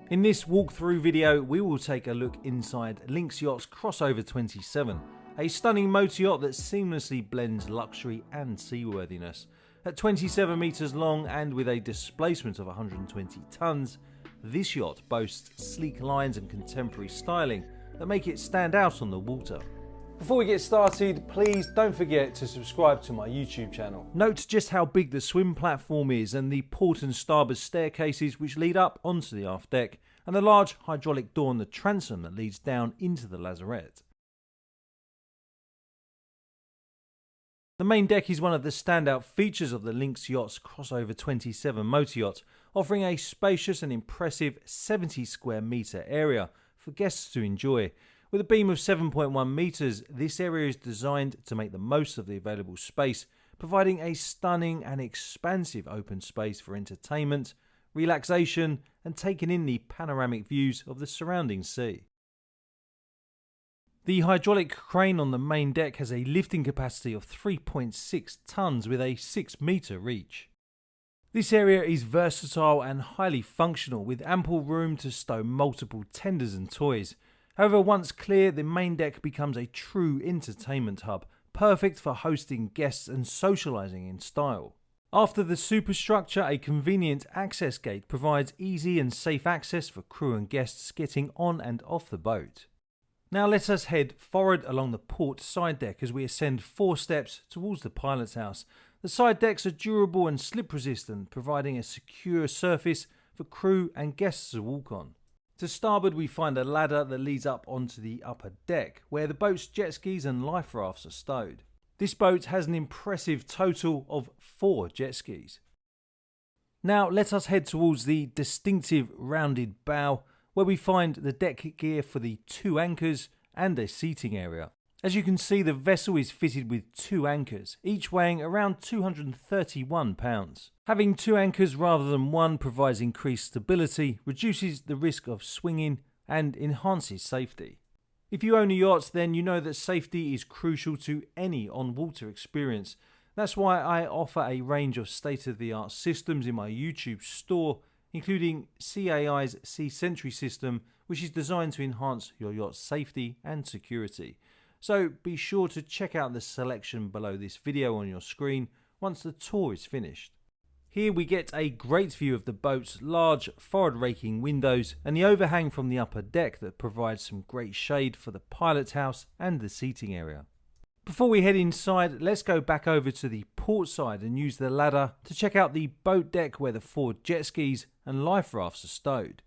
In this walkthrough video, we will take a look inside Lynx Yacht's Crossover 27, a stunning motor yacht that seamlessly blends luxury and seaworthiness. At 27 meters long and with a displacement of 120 tons, this yacht boasts sleek lines and contemporary styling that make it stand out on the water. Before we get started, please don't forget to subscribe to my YouTube channel. Note just how big the swim platform is and the port and starboard staircases which lead up onto the aft deck, and the large hydraulic door on the transom that leads down into the lazarette. The main deck is one of the standout features of the Lynx Yacht's Crossover 27 motor yacht, offering a spacious and impressive 70 square metre area for guests to enjoy. With a beam of 7.1 metres, this area is designed to make the most of the available space, providing a stunning and expansive open space for entertainment, relaxation, and taking in the panoramic views of the surrounding sea. The hydraulic crane on the main deck has a lifting capacity of 3.6 tonnes with a 6 metre reach. This area is versatile and highly functional, with ample room to stow multiple tenders and toys. However, once clear, the main deck becomes a true entertainment hub, perfect for hosting guests and socialising in style. After the superstructure, a convenient access gate provides easy and safe access for crew and guests getting on and off the boat. Now let us head forward along the port side deck as we ascend 4 steps towards the pilot's house. The side decks are durable and slip resistant, providing a secure surface for crew and guests to walk on. To starboard, we find a ladder that leads up onto the upper deck, where the boat's jet skis and life rafts are stowed. This boat has an impressive total of 4 jet skis. Now let us head towards the distinctive rounded bow, where we find the deck gear for the 2 anchors and a seating area. As you can see, the vessel is fitted with 2 anchors, each weighing around 231 pounds. Having 2 anchors rather than 1 provides increased stability, reduces the risk of swinging, and enhances safety. If you own a yacht, then you know that safety is crucial to any on-water experience. That's why I offer a range of state-of-the-art systems in my YouTube store, including CAI's Sea Sentry system, which is designed to enhance your yacht's safety and security. So be sure to check out the selection below this video on your screen once the tour is finished. Here we get a great view of the boat's large forward-raking windows and the overhang from the upper deck that provides some great shade for the pilot's house and the seating area. Before we head inside, let's go back over to the port side and use the ladder to check out the boat deck where the 4 jet skis and life rafts are stowed.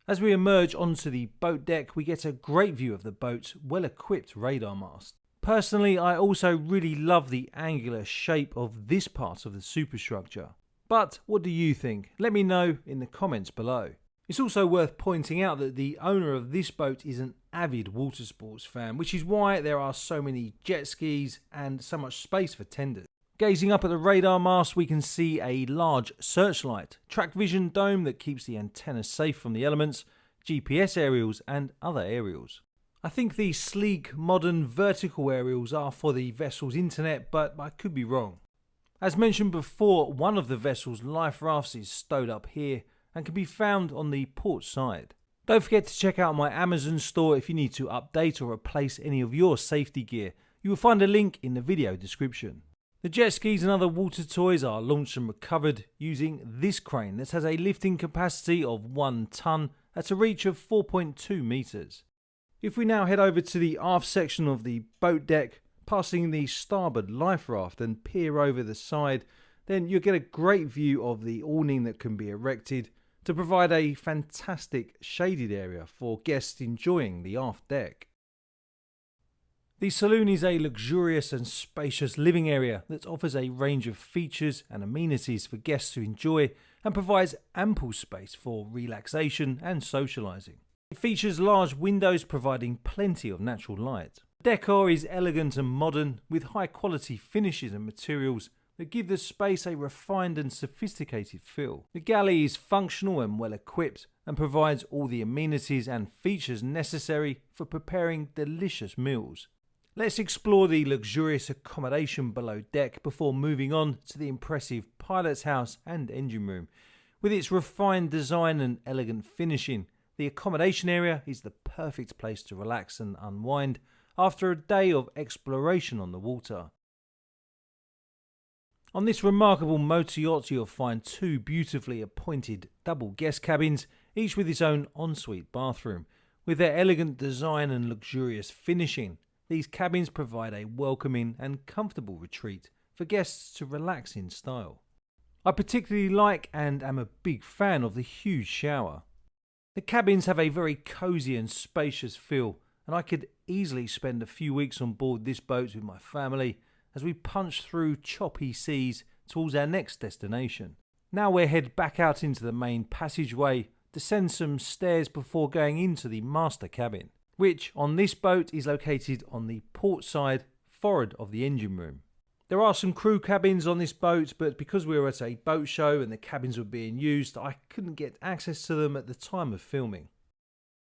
As we emerge onto the boat deck, we get a great view of the boat's well-equipped radar mast. Personally, I also really love the angular shape of this part of the superstructure. But what do you think? Let me know in the comments below. It's also worth pointing out that the owner of this boat is an avid water sports fan, which is why there are so many jet skis and so much space for tenders. Gazing up at the radar mast, we can see a large searchlight, track vision dome that keeps the antenna safe from the elements, GPS aerials and other aerials. I think the sleek, modern vertical aerials are for the vessel's internet, but I could be wrong. As mentioned before, one of the vessel's life rafts is stowed up here and can be found on the port side. Don't forget to check out my Amazon store if you need to update or replace any of your safety gear. You will find a link in the video description. The jet skis and other water toys are launched and recovered using this crane that has a lifting capacity of 1 tonne at a reach of 4.2 metres. If we now head over to the aft section of the boat deck, passing the starboard life raft and peer over the side, then you'll get a great view of the awning that can be erected to provide a fantastic shaded area for guests enjoying the aft deck. The saloon is a luxurious and spacious living area that offers a range of features and amenities for guests to enjoy and provides ample space for relaxation and socialising. It features large windows providing plenty of natural light. The decor is elegant and modern, with high quality finishes and materials that give the space a refined and sophisticated feel. The galley is functional and well equipped and provides all the amenities and features necessary for preparing delicious meals. Let's explore the luxurious accommodation below deck before moving on to the impressive pilot's house and engine room. With its refined design and elegant finishing, the accommodation area is the perfect place to relax and unwind after a day of exploration on the water. On this remarkable motor yacht, you'll find two beautifully appointed double guest cabins, each with its own ensuite bathroom. With their elegant design and luxurious finishing, these cabins provide a welcoming and comfortable retreat for guests to relax in style. I particularly like and am a big fan of the huge shower. The cabins have a very cosy and spacious feel, and I could easily spend a few weeks on board this boat with my family as we punch through choppy seas towards our next destination. Now we'll head back out into the main passageway, descend some stairs before going into the master cabin, which on this boat is located on the port side forward of the engine room. There are some crew cabins on this boat, but because we were at a boat show and the cabins were being used, I couldn't get access to them at the time of filming.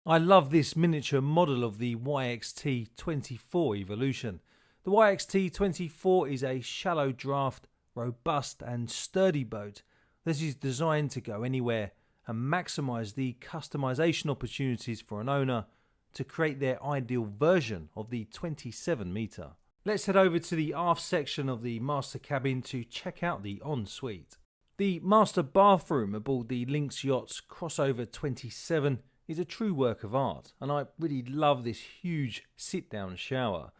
I love this miniature model of the YACHT 24 Evolution. The YACHT 24 is a shallow draft, robust and sturdy boat that is designed to go anywhere and maximise the customisation opportunities for an owner to create their ideal version of the 27 metre. Let's head over to the aft section of the master cabin to check out the ensuite. The master bathroom aboard the Lynx Yacht's Crossover 27 is a true work of art, and I really love this huge sit-down shower.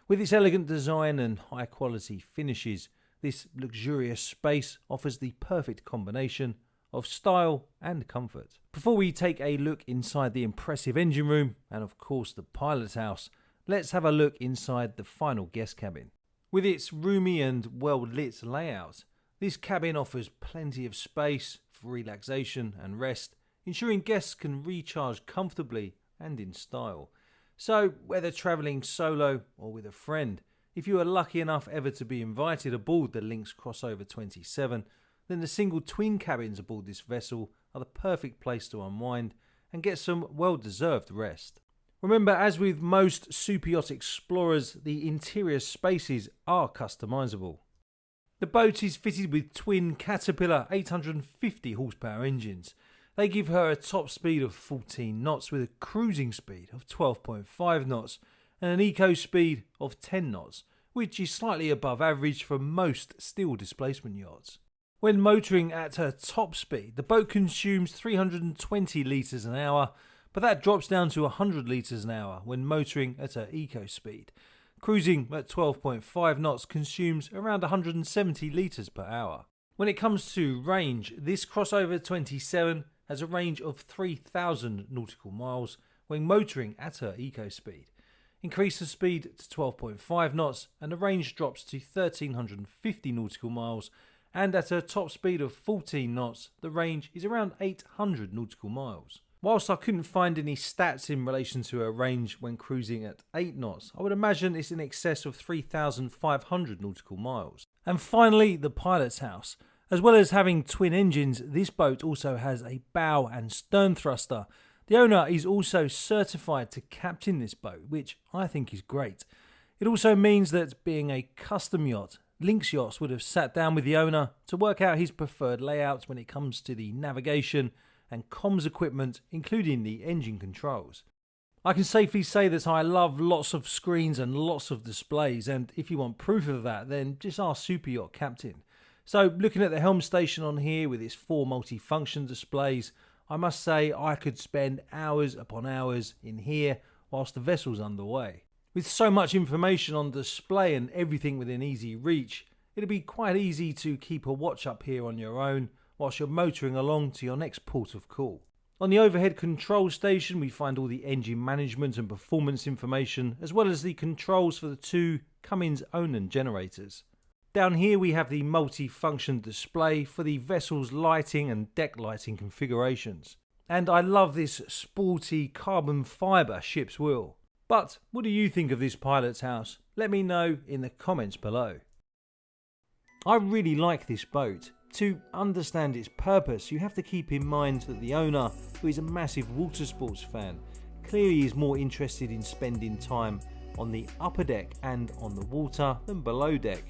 With its elegant design and high quality finishes, this luxurious space offers the perfect combination of style and comfort. Before we take a look inside the impressive engine room, and of course the pilot's house, let's have a look inside the final guest cabin. With its roomy and well-lit layout, this cabin offers plenty of space for relaxation and rest, ensuring guests can recharge comfortably and in style. So, whether travelling solo or with a friend, if you are lucky enough ever to be invited aboard the Lynx Crossover 27, then the single twin cabins aboard this vessel are the perfect place to unwind and get some well-deserved rest. Remember, as with most super yacht explorers, the interior spaces are customisable. The boat is fitted with twin Caterpillar 850 horsepower engines. They give her a top speed of 14 knots with a cruising speed of 12.5 knots and an eco speed of 10 knots, which is slightly above average for most steel displacement yachts. When motoring at her top speed, the boat consumes 320 litres an hour, but that drops down to 100 litres an hour when motoring at her eco speed. Cruising at 12.5 knots consumes around 170 litres per hour. When it comes to range, this Crossover 27 has a range of 3,000 nautical miles when motoring at her eco speed. Increase the speed to 12.5 knots and the range drops to 1,350 nautical miles, and at her top speed of 14 knots the range is around 800 nautical miles. Whilst I couldn't find any stats in relation to her range when cruising at 8 knots, I would imagine it's in excess of 3,500 nautical miles. And finally, the pilot's house. As well as having twin engines, this boat also has a bow and stern thruster. The owner is also certified to captain this boat, which I think is great. It also means that, being a custom yacht, Lynx Yachts would have sat down with the owner to work out his preferred layout when it comes to the navigation and comms equipment, including the engine controls. I can safely say that I love lots of screens and lots of displays, and if you want proof of that, then just ask Super Yacht Captain. So, looking at the helm station on here with its 4 multi-function displays, I must say I could spend hours upon hours in here whilst the vessel's underway. With so much information on display and everything within easy reach, it'd be quite easy to keep a watch up here on your own whilst you're motoring along to your next port of call. On the overhead control station, we find all the engine management and performance information, as well as the controls for the 2 Cummins Onan generators. Down here we have the multi-function display for the vessel's lighting and deck lighting configurations. And I love this sporty carbon fibre ship's wheel. But what do you think of this pilot's house? Let me know in the comments below. I really like this boat. To understand its purpose, you have to keep in mind that the owner, who is a massive water sports fan, clearly is more interested in spending time on the upper deck and on the water than below deck.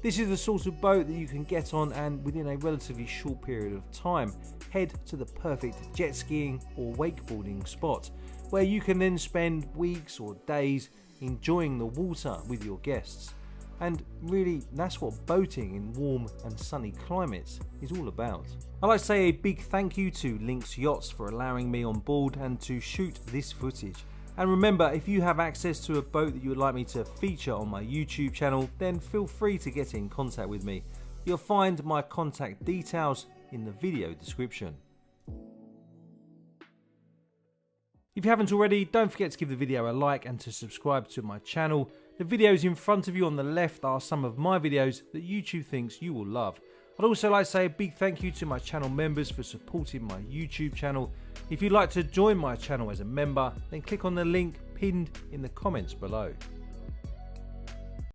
This is the sort of boat that you can get on and within a relatively short period of time head to the perfect jet skiing or wakeboarding spot, where you can then spend weeks or days enjoying the water with your guests. And really, that's what boating in warm and sunny climates is all about. I'd like to say a big thank you to Lynx Yachts for allowing me on board and to shoot this footage. And remember, if you have access to a boat that you would like me to feature on my YouTube channel, then feel free to get in contact with me. You'll find my contact details in the video description. If you haven't already, don't forget to give the video a like and to subscribe to my channel. The videos in front of you on the left are some of my videos that YouTube thinks you will love. I'd also like to say a big thank you to my channel members for supporting my YouTube channel. If you'd like to join my channel as a member, then click on the link pinned in the comments below.